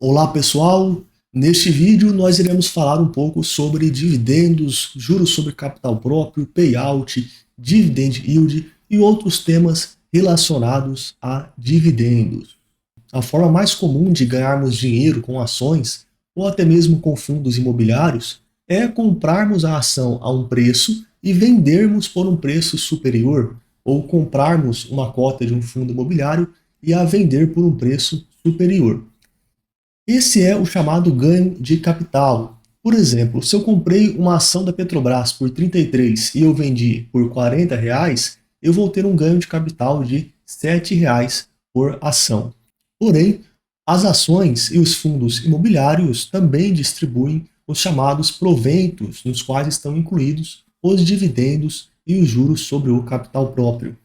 Olá pessoal, neste vídeo nós iremos falar um pouco sobre dividendos, juros sobre capital próprio, payout, dividend yield e outros temas relacionados a dividendos. A forma mais comum de ganharmos dinheiro com ações ou até mesmo com fundos imobiliários é comprarmos a ação a um preço e vendermos por um preço superior, ou comprarmos uma cota de um fundo imobiliário e a vender por um preço superior. Esse é o chamado ganho de capital. Por exemplo, se eu comprei uma ação da Petrobras por 33 e eu vendi por R$ 40, eu vou ter um ganho de capital de R$ 7 por ação. Porém, as ações e os fundos imobiliários também distribuem os chamados proventos, nos quais estão incluídos os dividendos e os juros sobre o capital próprio.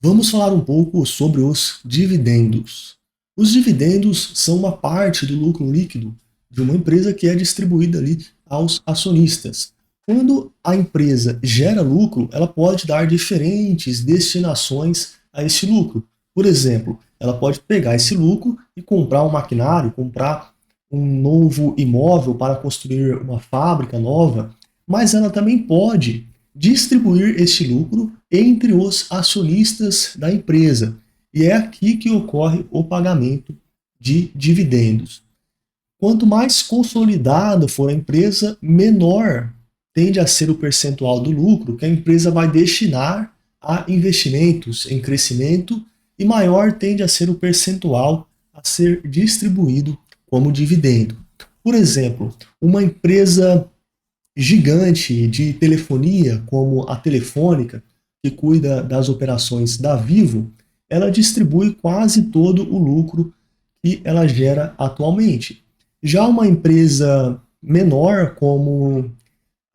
Vamos falar um pouco sobre os dividendos. Os dividendos são uma parte do lucro líquido de uma empresa que é distribuída ali aos acionistas. Quando a empresa gera lucro, ela pode dar diferentes destinações a esse lucro. Por exemplo, ela pode pegar esse lucro e comprar um maquinário, comprar um novo imóvel para construir uma fábrica nova, mas ela também pode distribuir esse lucro entre os acionistas da empresa. E é aqui que ocorre o pagamento de dividendos. Quanto mais consolidada for a empresa, menor tende a ser o percentual do lucro que a empresa vai destinar a investimentos em crescimento e maior tende a ser o percentual a ser distribuído como dividendo. Por exemplo, uma empresa gigante de telefonia, como a Telefônica, que cuida das operações da Vivo, ela distribui quase todo o lucro que ela gera atualmente. Já uma empresa menor, como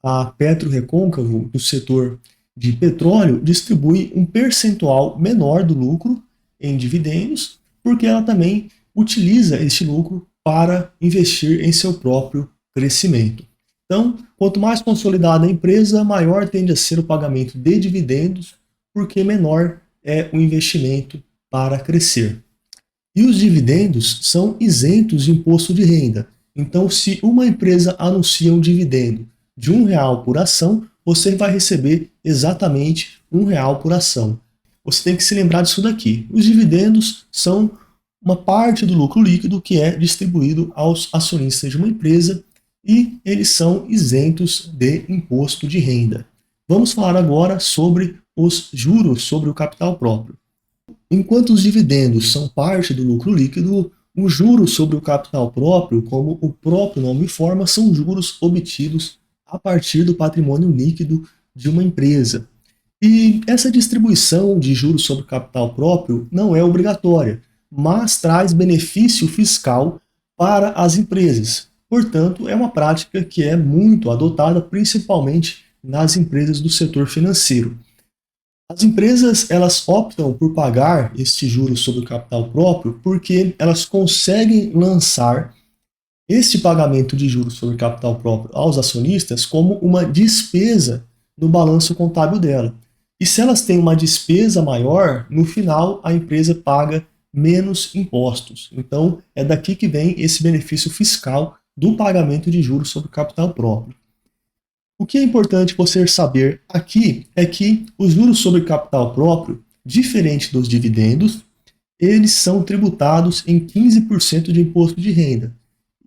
a PetroRecôncavo, do setor de petróleo, distribui um percentual menor do lucro em dividendos, porque ela também utiliza esse lucro para investir em seu próprio crescimento. Então, quanto mais consolidada a empresa, maior tende a ser o pagamento de dividendos, porque menor é o investimento para crescer. E os dividendos são isentos de imposto de renda. Então, se uma empresa anuncia um dividendo de R$ 1 por ação, você vai receber exatamente R$ 1 por ação. Você tem que se lembrar disso daqui. Os dividendos são uma parte do lucro líquido que é distribuído aos acionistas de uma empresa e eles são isentos de imposto de renda. Vamos falar agora sobre os juros sobre o capital próprio. Enquanto os dividendos são parte do lucro líquido, os juros sobre o capital próprio, como o próprio nome informa, são juros obtidos a partir do patrimônio líquido de uma empresa. E essa distribuição de juros sobre o capital próprio não é obrigatória, mas traz benefício fiscal para as empresas. Portanto, é uma prática que é muito adotada principalmente nas empresas do setor financeiro. As empresas elas optam por pagar este juros sobre o capital próprio porque elas conseguem lançar este pagamento de juros sobre o capital próprio aos acionistas como uma despesa no balanço contábil dela. E se elas têm uma despesa maior, no final a empresa paga menos impostos. Então é daqui que vem esse benefício fiscal do pagamento de juros sobre o capital próprio. O que é importante você saber aqui é que os juros sobre capital próprio, diferente dos dividendos, eles são tributados em 15% de imposto de renda.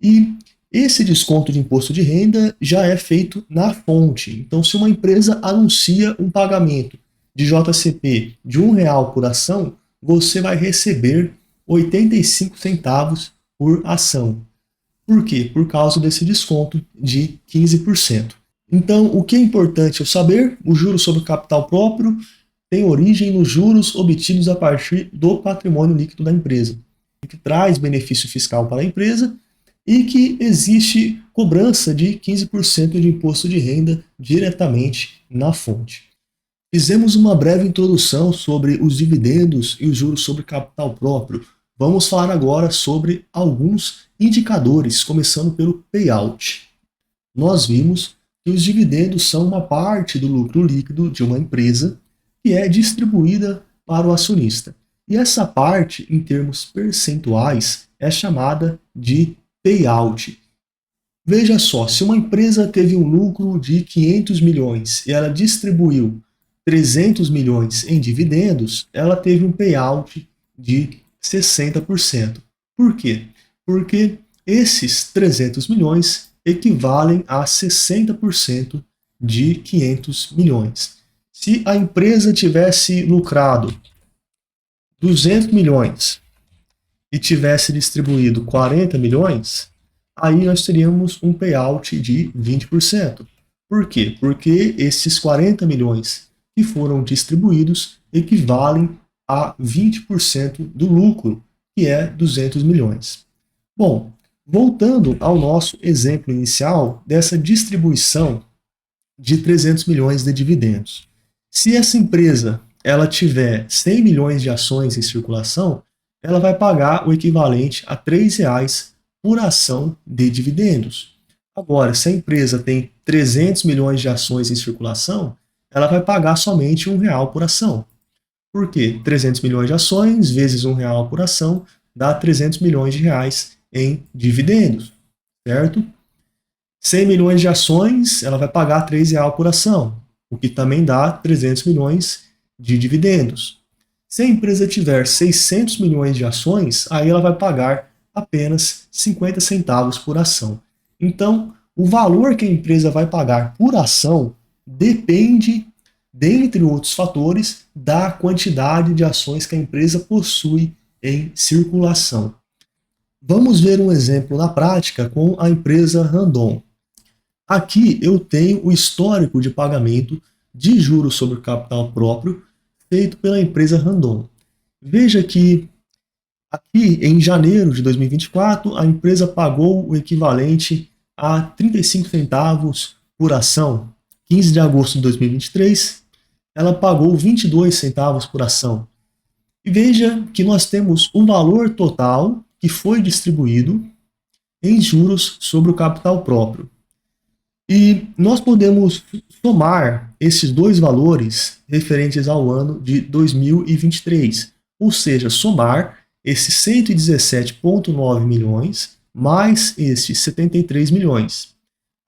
E esse desconto de imposto de renda já é feito na fonte. Então, se uma empresa anuncia um pagamento de JCP de R$ 1 por ação, você vai receber 85 centavos por ação. Por quê? Por causa desse desconto de 15%. Então, o que é importante eu saber? O juros sobre o capital próprio tem origem nos juros obtidos a partir do patrimônio líquido da empresa, que traz benefício fiscal para a empresa e que existe cobrança de 15% de imposto de renda diretamente na fonte. Fizemos uma breve introdução sobre os dividendos e os juros sobre capital próprio. Vamos falar agora sobre alguns indicadores, começando pelo payout. Nós vimos que os dividendos são uma parte do lucro líquido de uma empresa que é distribuída para o acionista. E essa parte, em termos percentuais, é chamada de payout. Veja só, se uma empresa teve um lucro de 500 milhões e ela distribuiu 300 milhões em dividendos, ela teve um payout de 60%. Por quê? Porque esses 300 milhões equivalem a 60% de 500 milhões. Se a empresa tivesse lucrado 200 milhões e tivesse distribuído 40 milhões, aí nós teríamos um payout de 20%. Por quê? Porque esses 40 milhões que foram distribuídos equivalem a 20% do lucro, que é 200 milhões. Bom, voltando ao nosso exemplo inicial dessa distribuição de 300 milhões de dividendos. Se essa empresa ela tiver 100 milhões de ações em circulação, ela vai pagar o equivalente a R$ 3 por ação de dividendos. Agora, se a empresa tem 300 milhões de ações em circulação, ela vai pagar somente R$ 1 por ação. Por quê? 300 milhões de ações vezes R$ 1 por ação dá 300 milhões de reais em dividendos, certo? 100 milhões de ações, ela vai pagar R$ 3 por ação, o que também dá 300 milhões de dividendos. Se a empresa tiver 600 milhões de ações, aí ela vai pagar apenas 50 centavos por ação. Então, o valor que a empresa vai pagar por ação depende, dentre outros fatores, da quantidade de ações que a empresa possui em circulação. Vamos ver um exemplo na prática com a empresa Randon. Aqui eu tenho o histórico de pagamento de juros sobre capital próprio feito pela empresa Randon. Veja que aqui em janeiro de 2024 a empresa pagou o equivalente a 35 centavos por ação. 15 de agosto de 2023 ela pagou 22 centavos por ação. E veja que nós temos o valor total que foi distribuído em juros sobre o capital próprio. E nós podemos somar esses dois valores referentes ao ano de 2023, ou seja, somar esses 117,9 milhões mais esses 73 milhões.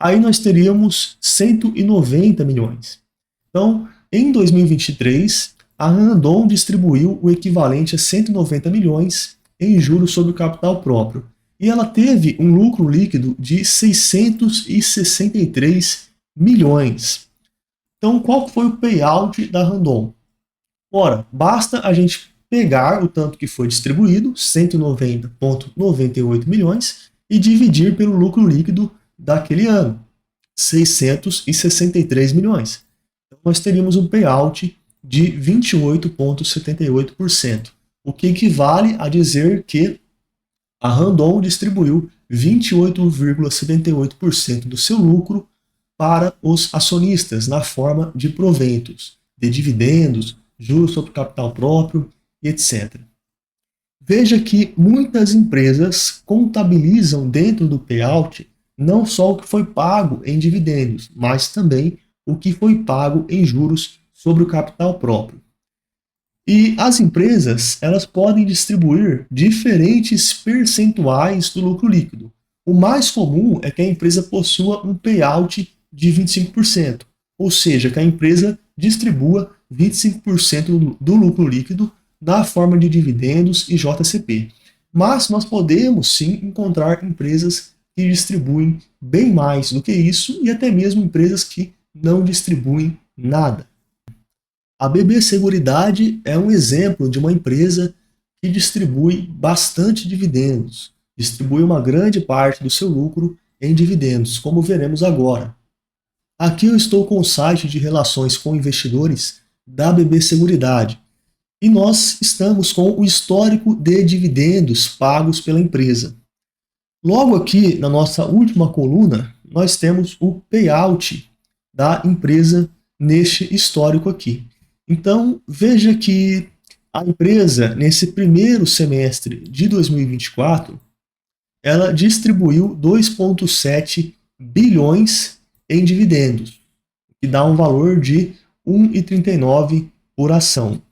Aí nós teríamos 190 milhões. Então, em 2023, a Randon distribuiu o equivalente a 190 milhões em juros sobre o capital próprio. E ela teve um lucro líquido de 663 milhões. Então, qual foi o payout da Randon? Ora, basta a gente pegar o tanto que foi distribuído, 190,98 milhões, e dividir pelo lucro líquido daquele ano, 663 milhões. Então, nós teríamos um payout de 28,78%, o que equivale a dizer que a Randon distribuiu 28,78% do seu lucro para os acionistas na forma de proventos, de dividendos, juros sobre capital próprio e etc. Veja que muitas empresas contabilizam dentro do payout não só o que foi pago em dividendos, mas também o que foi pago em juros sobre o capital próprio. E as empresas, elas podem distribuir diferentes percentuais do lucro líquido. O mais comum é que a empresa possua um payout de 25%, ou seja, que a empresa distribua 25% do lucro líquido na forma de dividendos e JCP. Mas nós podemos sim encontrar empresas que distribuem bem mais do que isso e até mesmo empresas que não distribuem nada. A BB Seguridade é um exemplo de uma empresa que distribui bastante dividendos, distribui uma grande parte do seu lucro em dividendos, como veremos agora. Aqui eu estou com o site de relações com investidores da BB Seguridade e nós estamos com o histórico de dividendos pagos pela empresa. Logo aqui na nossa última coluna, nós temos o payout da empresa neste histórico aqui. Então, veja que a empresa, nesse primeiro semestre de 2024, ela distribuiu 2,7 bilhões em dividendos, que dá um valor de R$ 1,39 por ação.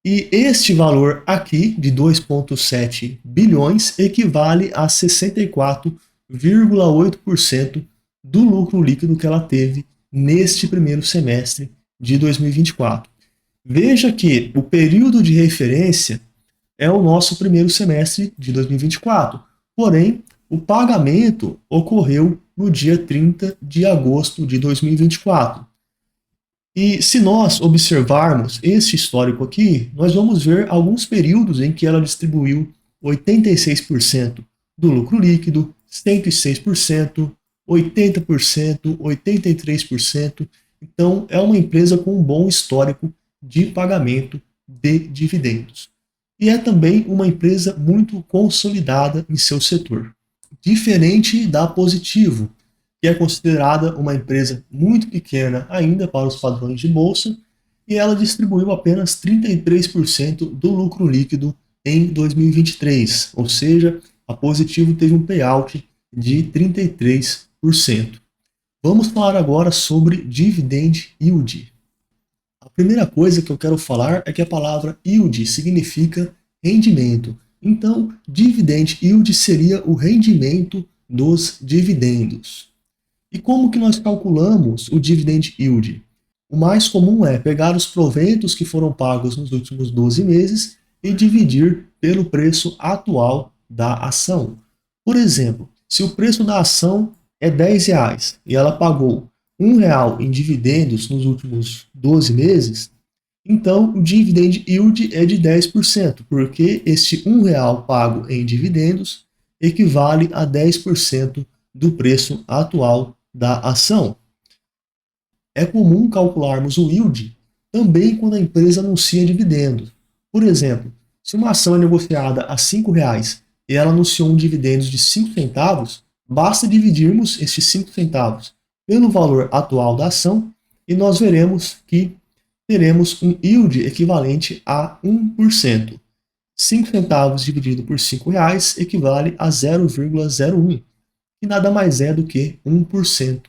E este valor aqui, de 2,7 bilhões, equivale a 64,8% do lucro líquido que ela teve neste primeiro semestre de 2024. Veja que o período de referência é o nosso primeiro semestre de 2024, porém, o pagamento ocorreu no dia 30 de agosto de 2024. E se nós observarmos esse histórico aqui, nós vamos ver alguns períodos em que ela distribuiu 86% do lucro líquido, 106%, 80%, 83%. Então, é uma empresa com um bom histórico de pagamento de dividendos. E é também uma empresa muito consolidada em seu setor. Diferente da Positivo, que é considerada uma empresa muito pequena ainda para os padrões de bolsa, e ela distribuiu apenas 33% do lucro líquido em 2023, ou seja, a Positivo teve um payout de 33%. Vamos falar agora sobre Dividend Yield. A primeira coisa que eu quero falar é que a palavra yield significa rendimento. Então, Dividend Yield seria o rendimento dos dividendos. E como que nós calculamos o Dividend Yield? O mais comum é pegar os proventos que foram pagos nos últimos 12 meses e dividir pelo preço atual da ação. Por exemplo, se o preço da ação é R$ 10 e ela pagou R$ 1 em dividendos nos últimos 12 meses, então o Dividend Yield é de 10%, porque este R$ 1 pago em dividendos equivale a 10% do preço atual da ação. É comum calcularmos o yield também quando a empresa anuncia dividendos. Por exemplo, se uma ação é negociada a R$ 5,00 e ela anunciou um dividendos de 5 centavos, basta dividirmos esses 5 centavos pelo valor atual da ação e nós veremos que teremos um yield equivalente a 1%. 5 centavos dividido por R$ 5,00 equivale a 0,01, que nada mais é do que 1%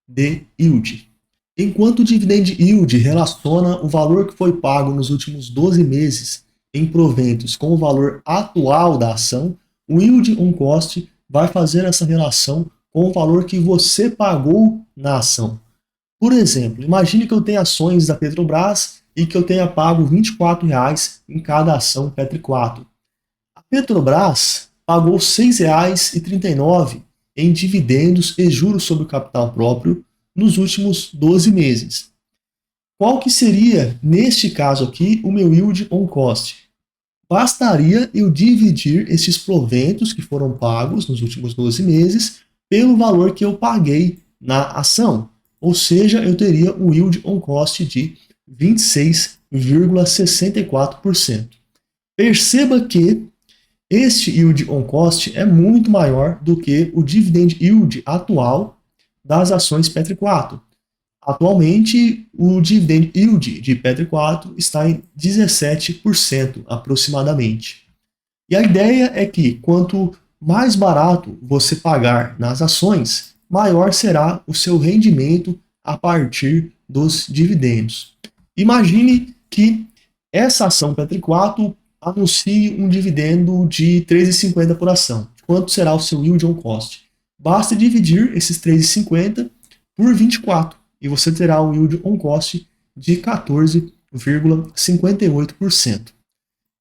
de yield. Enquanto o Dividend Yield relaciona o valor que foi pago nos últimos 12 meses em proventos com o valor atual da ação, o Yield on Cost vai fazer essa relação com o valor que você pagou na ação. Por exemplo, imagine que eu tenha ações da Petrobras e que eu tenha pago R$ 24,00 em cada ação Petri4. A Petrobras pagou R$ 6,39 em dividendos e juros sobre o capital próprio nos últimos 12 meses. Qual que seria, neste caso aqui, o meu yield on cost? Bastaria eu dividir esses proventos que foram pagos nos últimos 12 meses pelo valor que eu paguei na ação. Ou seja, eu teria um yield on cost de 26,64%. Perceba que este yield on cost é muito maior do que o dividend yield atual das ações Petri4. Atualmente, o dividend yield de Petri4 está em 17% aproximadamente. E a ideia é que quanto mais barato você pagar nas ações, maior será o seu rendimento a partir dos dividendos. Imagine que essa ação Petri4 anuncie um dividendo de R$ 3,50 por ação. Quanto será o seu yield on cost? Basta dividir esses 3,50 por 24 e você terá um yield on cost de 14,58%.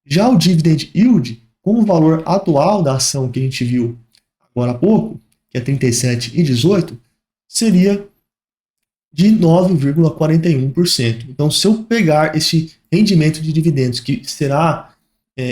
Já o dividend yield, com o valor atual da ação que a gente viu agora há pouco, que é R$ 37,18, seria de 9,41%. Então, se eu pegar esse rendimento de dividendos que será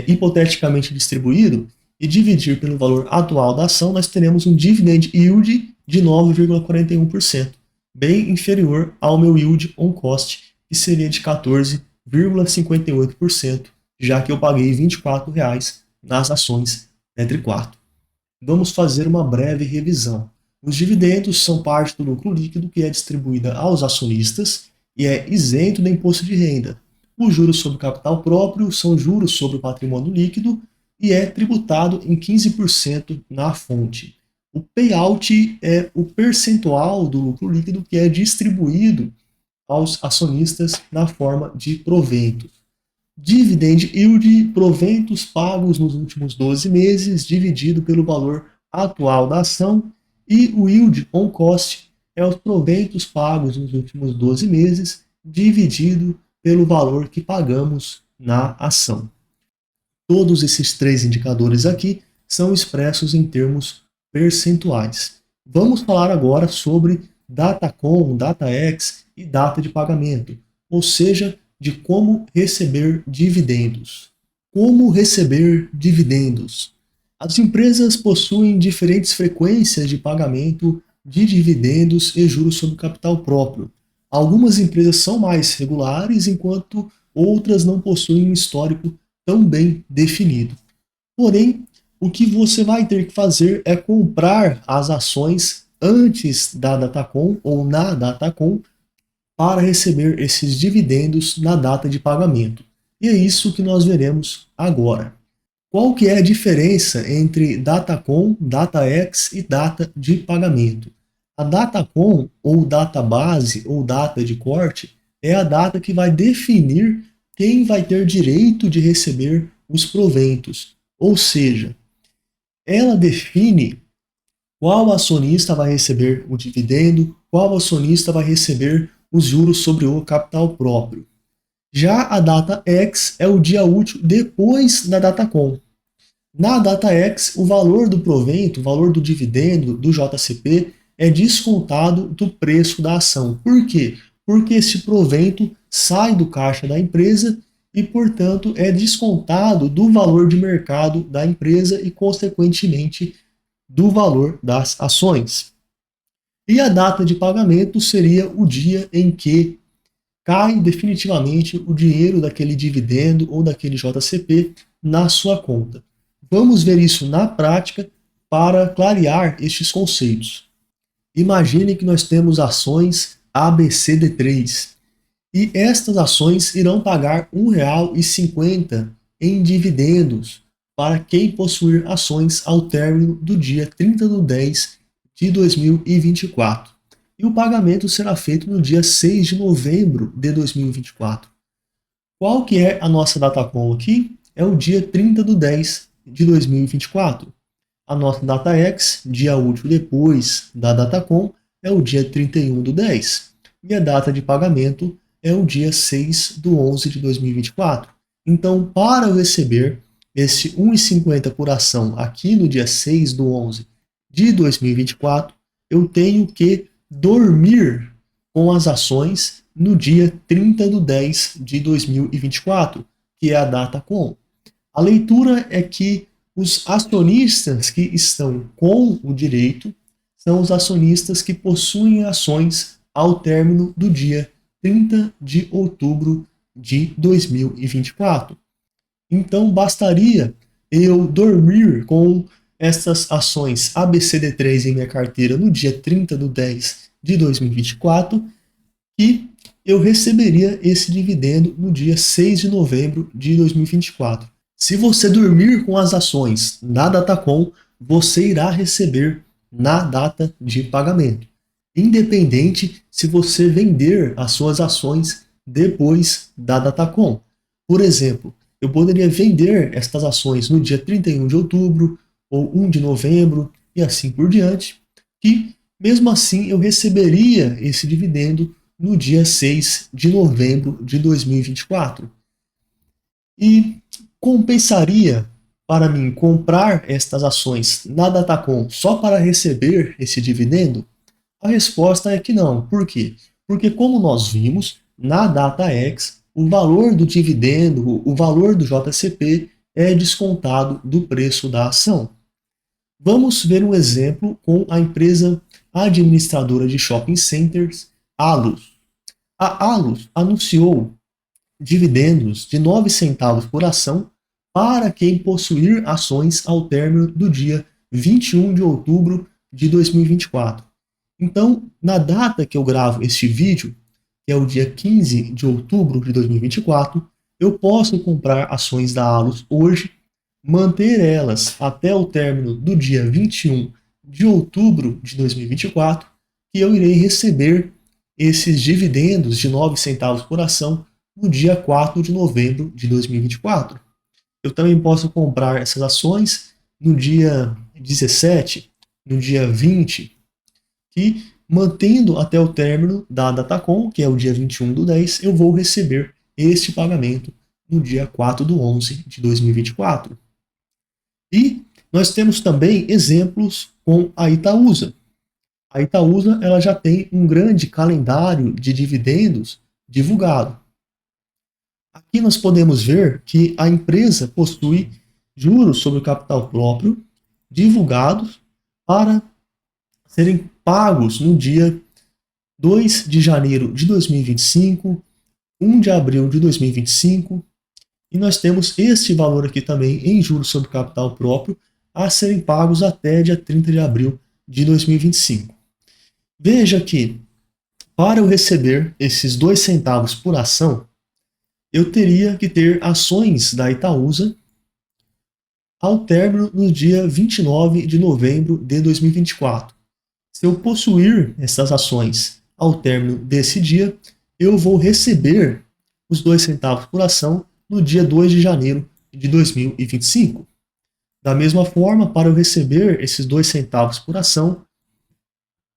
hipoteticamente distribuído e dividir pelo valor atual da ação, nós teremos um dividend yield de 9,41%, bem inferior ao meu yield on cost, que seria de 14,58%, já que eu paguei R$ 24,00 nas ações Petri4. Vamos fazer uma breve revisão. Os dividendos são parte do lucro líquido que é distribuída aos acionistas e é isento do imposto de renda. Os juros sobre o capital próprio são juros sobre o patrimônio líquido e é tributado em 15% na fonte. O payout é o percentual do lucro líquido que é distribuído aos acionistas na forma de proventos. Dividend Yield, proventos pagos nos últimos 12 meses, dividido pelo valor atual da ação. E o Yield on Cost é os proventos pagos nos últimos 12 meses, dividido pelo valor que pagamos na ação. Todos esses três indicadores aqui são expressos em termos percentuais. Vamos falar agora sobre DataCom, DataX e data de pagamento, ou seja, de como receber dividendos. Como receber dividendos? As empresas possuem diferentes frequências de pagamento de dividendos e juros sobre capital próprio. Algumas empresas são mais regulares, enquanto outras não possuem um histórico tão bem definido. Porém, o que você vai ter que fazer é comprar as ações antes da Datacom ou na Datacom para receber esses dividendos na data de pagamento. E é isso que nós veremos agora. Qual que é a diferença entre Datacom, DataX e data de pagamento? A Datacom, ou data base, ou data de corte, é a data que vai definir quem vai ter direito de receber os proventos. Ou seja, ela define qual acionista vai receber o dividendo, qual acionista vai receber os juros sobre o capital próprio. Já a data X é o dia útil depois da Datacom. Na data X, o valor do provento, o valor do dividendo do JCP é descontado do preço da ação. Por quê? Porque esse provento sai do caixa da empresa e, portanto, é descontado do valor de mercado da empresa e, consequentemente, do valor das ações. E a data de pagamento seria o dia em que cai definitivamente o dinheiro daquele dividendo ou daquele JCP na sua conta. Vamos ver isso na prática para clarear estes conceitos. Imagine que nós temos ações ABCD3 e estas ações irão pagar R$ 1,50 em dividendos para quem possuir ações ao término do dia 30 de 10 de 2024. E o pagamento será feito no dia 6 de novembro de 2024. Qual que é a nossa Datacom aqui? É o dia 30 de 10 de 2024. A nossa DataX, dia útil depois da Datacom, é o dia 31 do 10. E a data de pagamento é o dia 6 do 11 de 2024. Então, para eu receber esse R$ 1,50 por ação aqui no dia 6 do 11 de 2024, eu tenho que dormir com as ações no dia 30 do 10 de 2024, que é a Datacom. A leitura é que os acionistas que estão com o direito são os acionistas que possuem ações ao término do dia 30 de outubro de 2024. Então, bastaria eu dormir com essas ações ABCD3 em minha carteira no dia 30 de 10 de 2024 e eu receberia esse dividendo no dia 6 de novembro de 2024. Se você dormir com as ações na Datacom, você irá receber na data de pagamento, independente se você vender as suas ações depois da Datacom. Por exemplo, eu poderia vender estas ações no dia 31 de outubro ou 1 de novembro e assim por diante, e mesmo assim eu receberia esse dividendo no dia 6 de novembro de 2024. E compensaria para mim comprar estas ações na Datacom só para receber esse dividendo? A resposta é que não. Por quê? Porque, como nós vimos, na DataX, o valor do dividendo, o valor do JCP é descontado do preço da ação. Vamos ver um exemplo com a empresa administradora de shopping centers, Allos. A Allos anunciou dividendos de 9 centavos por ação para quem possuir ações ao término do dia 21 de outubro de 2024. Então, na data que eu gravo este vídeo, que é o dia 15 de outubro de 2024, eu posso comprar ações da Allos hoje, manter elas até o término do dia 21 de outubro de 2024, e eu irei receber esses dividendos de 9 centavos por ação no dia 4 de novembro de 2024. Eu também posso comprar essas ações no dia 17, no dia 20, que mantendo até o término da Datacom, que é o dia 21/10, eu vou receber este pagamento no dia 4/11 de 2024. E nós temos também exemplos com a Itaúsa. A Itaúsa ela já tem um grande calendário de dividendos divulgado. Aqui nós podemos ver que a empresa possui juros sobre o capital próprio divulgados para serem pagos no dia 2 de janeiro de 2025, 1 de abril de 2025, e nós temos este valor aqui também em juros sobre capital próprio a serem pagos até dia 30 de abril de 2025. Veja que, para eu receber esses 2 centavos por ação, eu teria que ter ações da Itaúsa ao término no dia 29 de novembro de 2024. Se eu possuir essas ações ao término desse dia, eu vou receber os 2 centavos por ação no dia 2 de janeiro de 2025. Da mesma forma, para eu receber esses 2 centavos por ação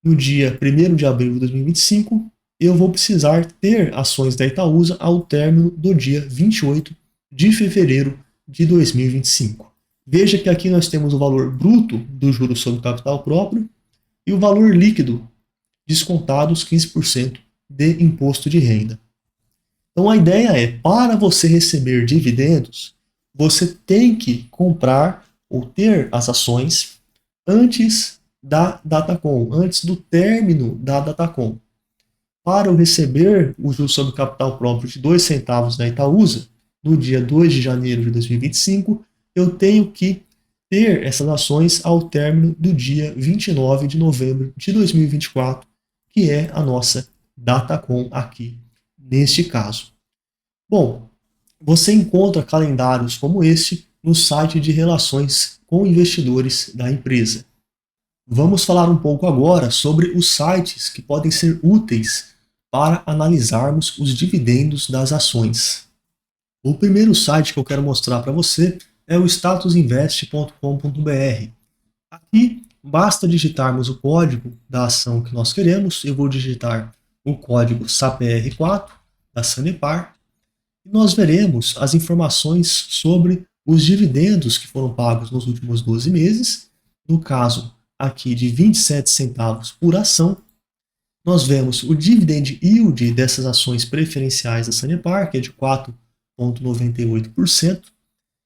no dia 1º de abril de 2025, eu vou precisar ter ações da Itaúsa ao término do dia 28 de fevereiro de 2025. Veja que aqui nós temos o valor bruto do juros sobre capital próprio e o valor líquido, descontados 15% de imposto de renda. Então a ideia é, para você receber dividendos, você tem que comprar ou ter as ações antes da Datacom, antes do término da Datacom. Para eu receber o juros sobre capital próprio de 2 centavos da Itaúsa, no dia 2 de janeiro de 2025, eu tenho que ter essas ações ao término do dia 29 de novembro de 2024, que é a nossa Datacom aqui neste caso. Bom, você encontra calendários como este no site de relações com investidores da empresa. Vamos falar um pouco agora sobre os sites que podem ser úteis para analisarmos os dividendos das ações. O primeiro site que eu quero mostrar para você é o statusinvest.com.br. Aqui basta digitarmos o código da ação que nós queremos. Eu vou digitar o código SAPR4 da Sanepar e nós veremos as informações sobre os dividendos que foram pagos nos últimos 12 meses. No caso aqui de 27 centavos por ação, nós vemos o dividend yield dessas ações preferenciais da Sanepar, que é de 4,98%.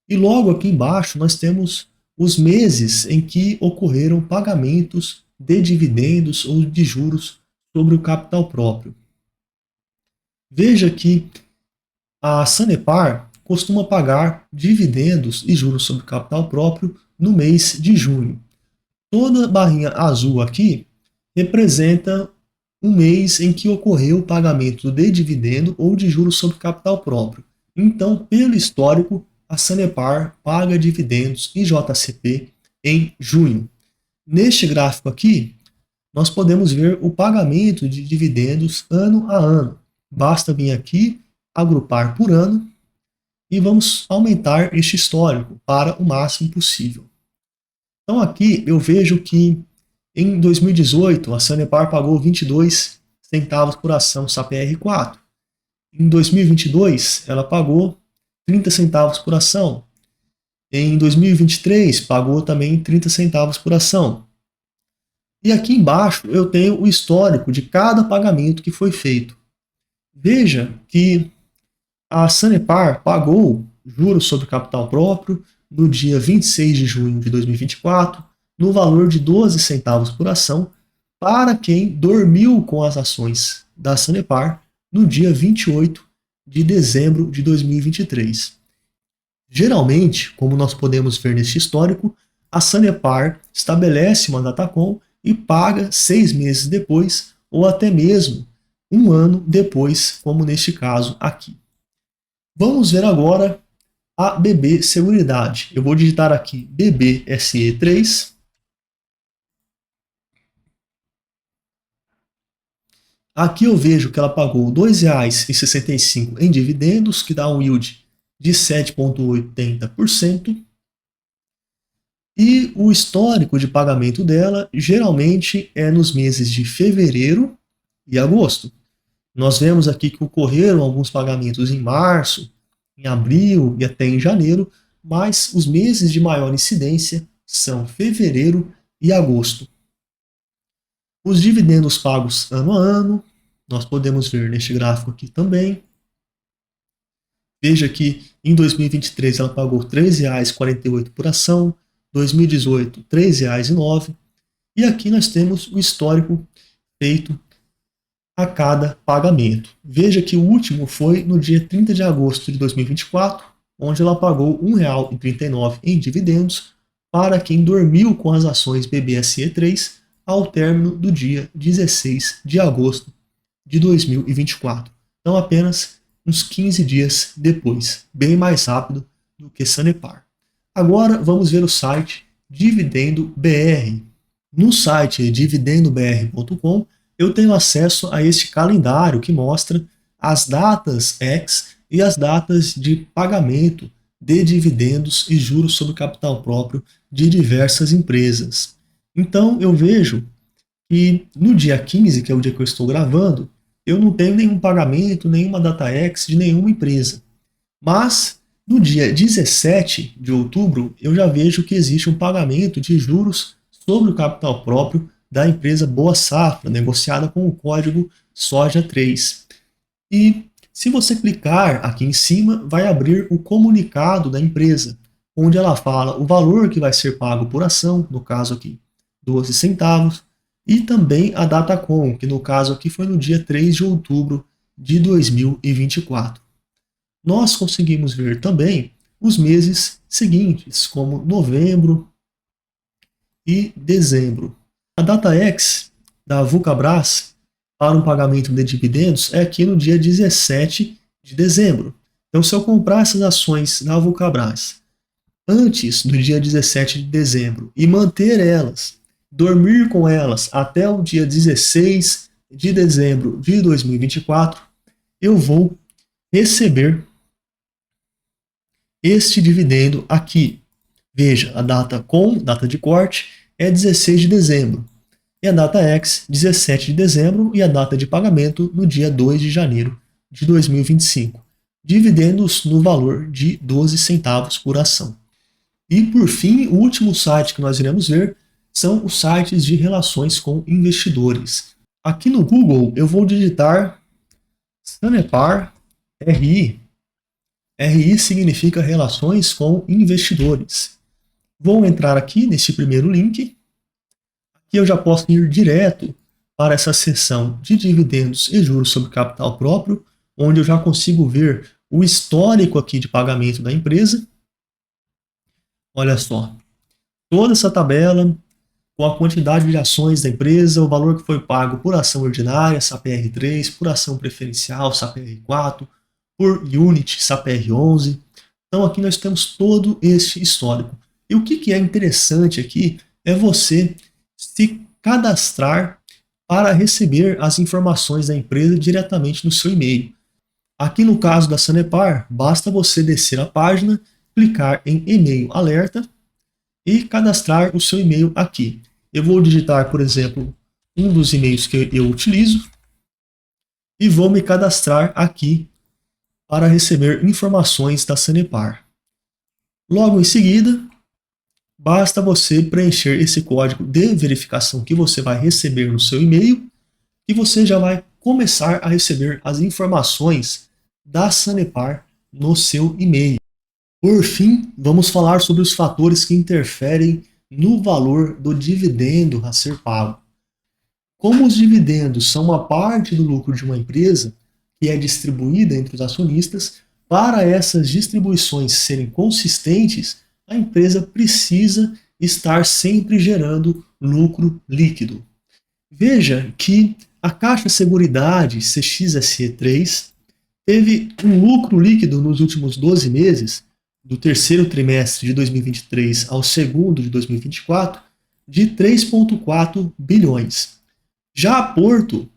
E logo aqui embaixo nós temos os meses em que ocorreram pagamentos de dividendos ou de juros sobre o capital próprio. Veja que a Sanepar costuma pagar dividendos e juros sobre capital próprio no mês de junho. Toda barrinha azul aqui representa um mês em que ocorreu o pagamento de dividendo ou de juros sobre capital próprio. Então, pelo histórico, a Sanepar paga dividendos e JCP em junho. Neste gráfico aqui, nós podemos ver o pagamento de dividendos ano a ano. Basta vir aqui, agrupar por ano e vamos aumentar este histórico para o máximo possível. Então aqui eu vejo que em 2018 a Sanepar pagou 22 centavos por ação SAPR4. Em 2022 ela pagou 30 centavos por ação. Em 2023 pagou também 30 centavos por ação. E aqui embaixo eu tenho o histórico de cada pagamento que foi feito. Veja que a Sanepar pagou juros sobre capital próprio no dia 26 de junho de 2024, no valor de 12 centavos por ação, para quem dormiu com as ações da Sanepar no dia 28 de dezembro de 2023. Geralmente, como nós podemos ver neste histórico, a Sanepar estabelece uma Datacom e paga 6 meses depois, ou até mesmo um ano depois, como neste caso aqui. Vamos ver agora a BB Seguridade. Eu vou digitar aqui BBSE3. Aqui eu vejo que ela pagou R$ 2,65 em dividendos, que dá um yield de 7,80%. E o histórico de pagamento dela geralmente é nos meses de fevereiro e agosto. Nós vemos aqui que ocorreram alguns pagamentos em março, em abril e até em janeiro, mas os meses de maior incidência são fevereiro e agosto. Os dividendos pagos ano a ano, nós podemos ver neste gráfico aqui também. Veja que em 2023 ela pagou R$ 3,48 por ação, 2018 R$ 3,09, e aqui nós temos o histórico feito a cada pagamento. Veja que o último foi no dia 30 de agosto de 2024, onde ela pagou R$ 1,39 em dividendos para quem dormiu com as ações BBSE3 ao término do dia 16 de agosto de 2024. Então apenas uns 15 dias depois, bem mais rápido do que Sanepar. Agora vamos ver o site Dividendo BR. No site dividendobr.com eu tenho acesso a este calendário que mostra as datas X e as datas de pagamento de dividendos e juros sobre capital próprio de diversas empresas. Então eu vejo que no dia 15, que é o dia que eu estou gravando, eu não tenho nenhum pagamento, nenhuma data X de nenhuma empresa. Mas no dia 17 de outubro eu já vejo que existe um pagamento de juros sobre o capital próprio da empresa Boa Safra, negociada com o código SOJA3. E se você clicar aqui em cima, vai abrir o comunicado da empresa, onde ela fala o valor que vai ser pago por ação, no caso aqui 12 centavos, e também a data com, que no caso aqui foi no dia 3 de outubro de 2024. Nós conseguimos ver também os meses seguintes, como novembro e dezembro. A data X da Vulcabras para um pagamento de dividendos é aqui no dia 17 de dezembro. Então, se eu comprar essas ações da Vulcabras antes do dia 17 de dezembro e manter elas, dormir com elas até o dia 16 de dezembro de 2024, eu vou receber este dividendo aqui. Veja, a data com, data de corte, é 16 de dezembro. E a data X, 17 de dezembro, e a data de pagamento no dia 2 de janeiro de 2025. Dividendos no valor de 12 centavos por ação. E por fim, o último site que nós iremos ver são os sites de relações com investidores. Aqui no Google eu vou digitar Sanepar RI. RI significa relações com investidores. Vou entrar aqui neste primeiro link. Aqui eu já posso ir direto para essa seção de dividendos e juros sobre capital próprio, onde eu já consigo ver o histórico aqui de pagamento da empresa. Olha só, toda essa tabela com a quantidade de ações da empresa, o valor que foi pago por ação ordinária, SAPR3, por ação preferencial, SAPR4, por unit, SAPR11. Então aqui nós temos todo este histórico. E o que é interessante aqui é você se cadastrar para receber as informações da empresa diretamente no seu e-mail. Aqui no caso da Sanepar, basta você descer a página, clicar em e-mail alerta e cadastrar o seu e-mail aqui. Eu vou digitar, por exemplo, um dos e-mails que eu utilizo e vou me cadastrar aqui para receber informações da Sanepar. Logo em seguida, basta você preencher esse código de verificação que você vai receber no seu e-mail e você já vai começar a receber as informações da Sanepar no seu e-mail. Por fim, vamos falar sobre os fatores que interferem no valor do dividendo a ser pago. Como os dividendos são uma parte do lucro de uma empresa que é distribuída entre os acionistas, para essas distribuições serem consistentes, a empresa precisa estar sempre gerando lucro líquido. Veja que a Caixa Seguridade CXSE3 teve um lucro líquido nos últimos 12 meses, do terceiro trimestre de 2023 ao segundo de 2024, de 3,4 bilhões. Já a Porto,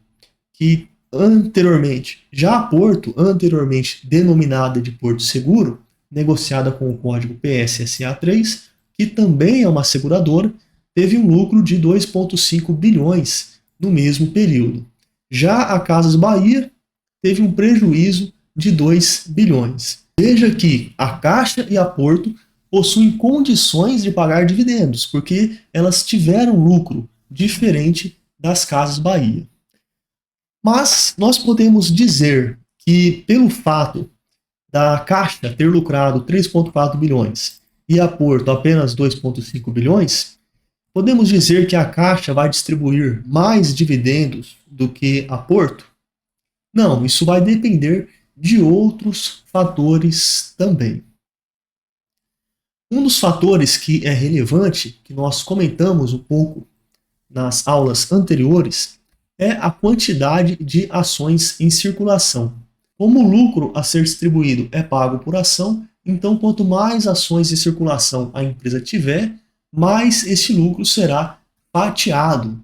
que anteriormente. Já a Porto, anteriormente denominada de Porto Seguro, negociada com o código PSSA3, que também é uma seguradora, teve um lucro de 2,5 bilhões no mesmo período. Já a Casas Bahia teve um prejuízo de 2 bilhões. Veja que a Caixa e a Porto possuem condições de pagar dividendos, porque elas tiveram lucro diferente das Casas Bahia. Mas nós podemos dizer que, pelo fato da Caixa ter lucrado 3,4 bilhões e a Porto apenas 2,5 bilhões, podemos dizer que a Caixa vai distribuir mais dividendos do que a Porto? Não, isso vai depender de outros fatores também. Um dos fatores que é relevante, que nós comentamos um pouco nas aulas anteriores, é a quantidade de ações em circulação. Como o lucro a ser distribuído é pago por ação, então quanto mais ações em circulação a empresa tiver, mais esse lucro será fatiado.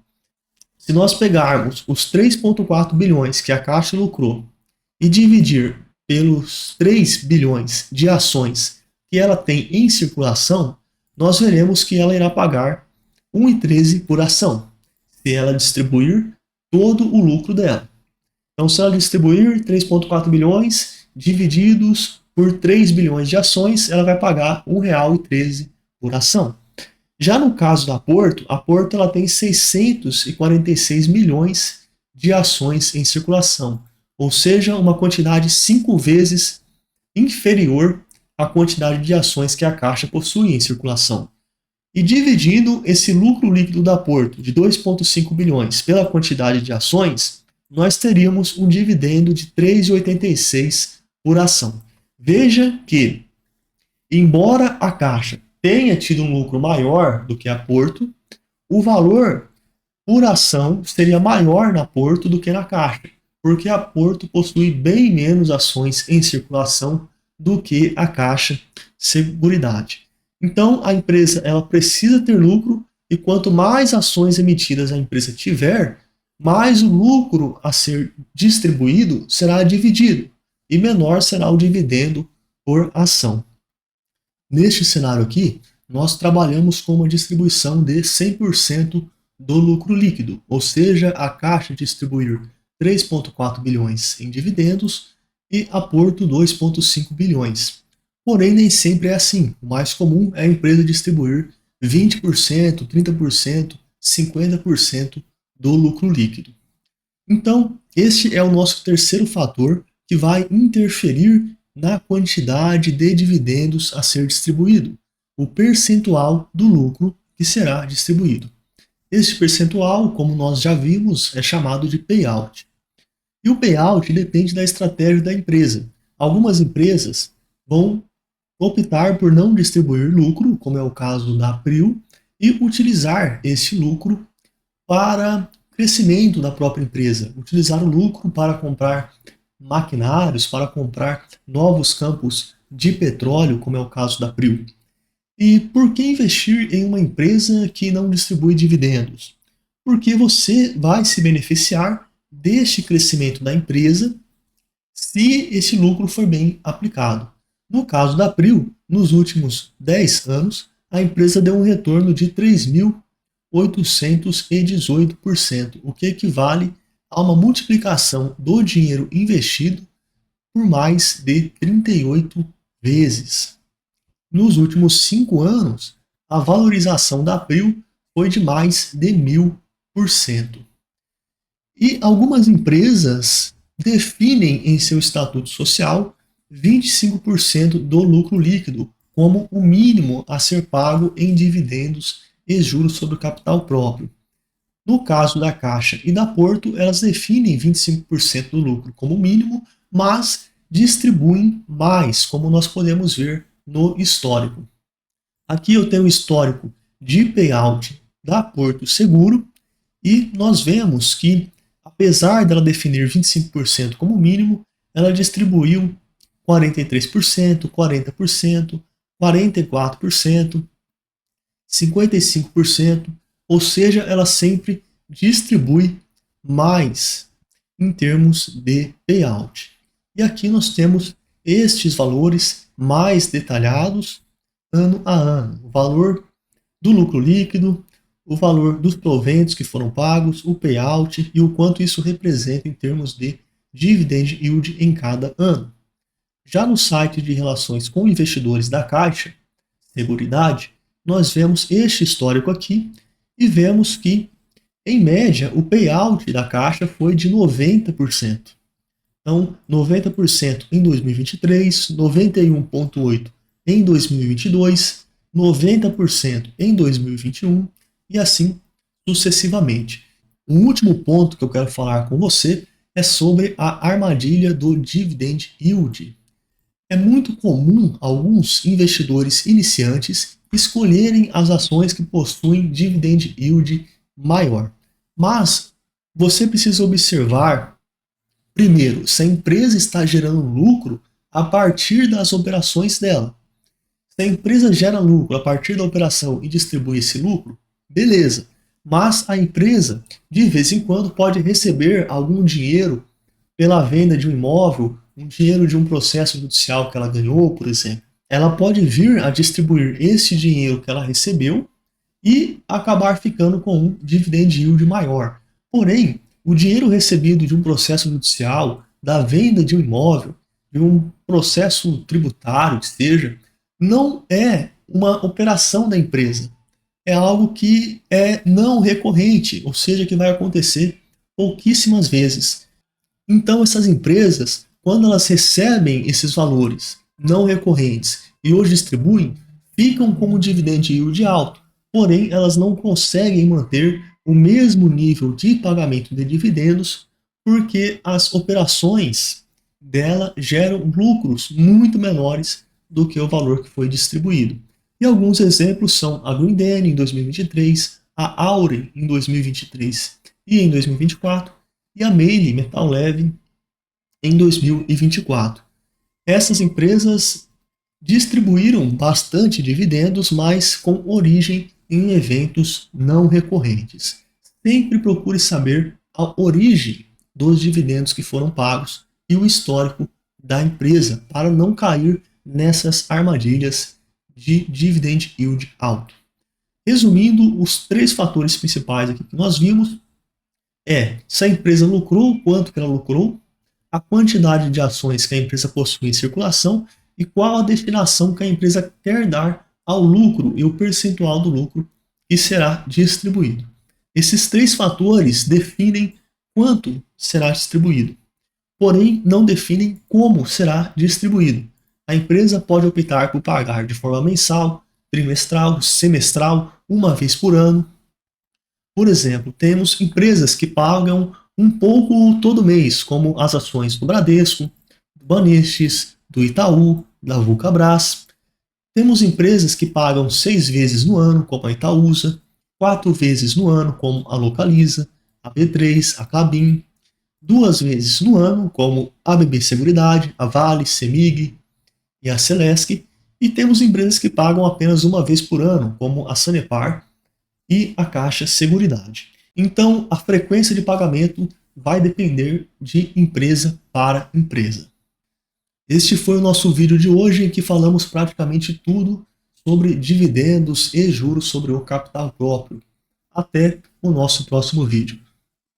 Se nós pegarmos os 3,4 bilhões que a Caixa lucrou e dividir pelos 3 bilhões de ações que ela tem em circulação, nós veremos que ela irá pagar 1,13 por ação, se ela distribuir todo o lucro dela. Então, se ela distribuir 3,4 bilhões divididos por 3 bilhões de ações, ela vai pagar R$ 1,13 por ação. Já no caso da Porto, a Porto ela tem 646 milhões de ações em circulação, ou seja, uma quantidade 5 vezes inferior à quantidade de ações que a Caixa possui em circulação. E dividindo esse lucro líquido da Porto de 2,5 bilhões pela quantidade de ações, nós teríamos um dividendo de 3,86 por ação. Veja que, embora a Caixa tenha tido um lucro maior do que a Porto, o valor por ação seria maior na Porto do que na Caixa, porque a Porto possui bem menos ações em circulação do que a Caixa Seguridade. Então, a empresa ela precisa ter lucro e quanto mais ações emitidas a empresa tiver, mais o lucro a ser distribuído será dividido e menor será o dividendo por ação. Neste cenário aqui, nós trabalhamos com uma distribuição de 100% do lucro líquido, ou seja, a Caixa distribuir 3,4 bilhões em dividendos e a Porto 2,5 bilhões. Porém, nem sempre é assim. O mais comum é a empresa distribuir 20%, 30%, 50% do lucro líquido. Então, este é o nosso terceiro fator que vai interferir na quantidade de dividendos a ser distribuído, o percentual do lucro que será distribuído. Este percentual, como nós já vimos, é chamado de payout. E o payout depende da estratégia da empresa. Algumas empresas vão optar por não distribuir lucro, como é o caso da Prio, e utilizar esse lucro para crescimento da própria empresa, utilizar o lucro para comprar maquinários, para comprar novos campos de petróleo, como é o caso da Prio. E por que investir em uma empresa que não distribui dividendos? Porque você vai se beneficiar deste crescimento da empresa se esse lucro for bem aplicado. No caso da Prio, nos últimos 10 anos, a empresa deu um retorno de 3.818%, o que equivale a uma multiplicação do dinheiro investido por mais de 38 vezes. Nos últimos 5 anos, a valorização da Prio foi de mais de 1.000%. E algumas empresas definem em seu estatuto social 25% do lucro líquido como o mínimo a ser pago em dividendos e juros sobre o capital próprio. No caso da Caixa e da Porto, elas definem 25% do lucro como mínimo, mas distribuem mais, como nós podemos ver no histórico. Aqui eu tenho o histórico de payout da Porto Seguro e nós vemos que, apesar dela definir 25% como mínimo, ela distribuiu 43%, 40%, 44%, 55%, ou seja, ela sempre distribui mais. em termos de payout. E aqui nós temos estes valores mais detalhados ano a ano. O valor do lucro líquido, o valor dos proventos que foram pagos, o payout e o quanto isso representa em termos de dividend yield em cada ano. Já no site de relações com investidores da Caixa Seguridade, nós vemos este histórico aqui e vemos que, em média, o payout da Caixa foi de 90%. Então, 90% em 2023, 91,8% em 2022, 90% em 2021 e assim sucessivamente. O último ponto que eu quero falar com você é sobre a armadilha do dividend yield. É muito comum alguns investidores iniciantes escolherem as ações que possuem dividend yield maior. Mas você precisa observar, primeiro, se a empresa está gerando lucro a partir das operações dela. Se a empresa gera lucro a partir da operação e distribui esse lucro, beleza. Mas a empresa, de vez em quando, pode receber algum dinheiro pela venda de um imóvel, um dinheiro de um processo judicial que ela ganhou, por exemplo. Ela pode vir a distribuir esse dinheiro que ela recebeu e acabar ficando com um dividend yield maior. Porém, o dinheiro recebido de um processo judicial, da venda de um imóvel, de um processo tributário, que seja, não é uma operação da empresa. É algo que é não recorrente, ou seja, que vai acontecer pouquíssimas vezes. Então, essas empresas, quando elas recebem esses valores não recorrentes e os distribuem, ficam com um dividend yield alto, porém elas não conseguem manter o mesmo nível de pagamento de dividendos porque as operações dela geram lucros muito menores do que o valor que foi distribuído. E alguns exemplos são a Grendene em 2023, a Auren em 2023 e em 2024, e a Meili Metal Leve em 2024. Essas empresas distribuíram bastante dividendos, mas com origem em eventos não recorrentes. Sempre procure saber a origem dos dividendos que foram pagos e o histórico da empresa para não cair nessas armadilhas de dividend yield alto. Resumindo, os três fatores principais aqui que nós vimos é se a empresa lucrou, quanto que ela lucrou, a quantidade de ações que a empresa possui em circulação e qual a destinação que a empresa quer dar ao lucro e o percentual do lucro que será distribuído. Esses três fatores definem quanto será distribuído, porém não definem como será distribuído. A empresa pode optar por pagar de forma mensal, trimestral, semestral, uma vez por ano. Por exemplo, temos empresas que pagam um pouco todo mês, como as ações do Bradesco, do Banestes, do Itaú, da Vulcabras. Temos empresas que pagam 6 vezes no ano, como a Itaúsa, 4 vezes no ano, como a Localiza, a B3, a Klabin, 2 vezes no ano, como a BB Seguridade, a Vale, Semig e a Celesc, e temos empresas que pagam apenas uma vez por ano, como a Sanepar e a Caixa Seguridade. Então, a frequência de pagamento vai depender de empresa para empresa. Este foi o nosso vídeo de hoje, em que falamos praticamente tudo sobre dividendos e juros sobre o capital próprio. Até o nosso próximo vídeo.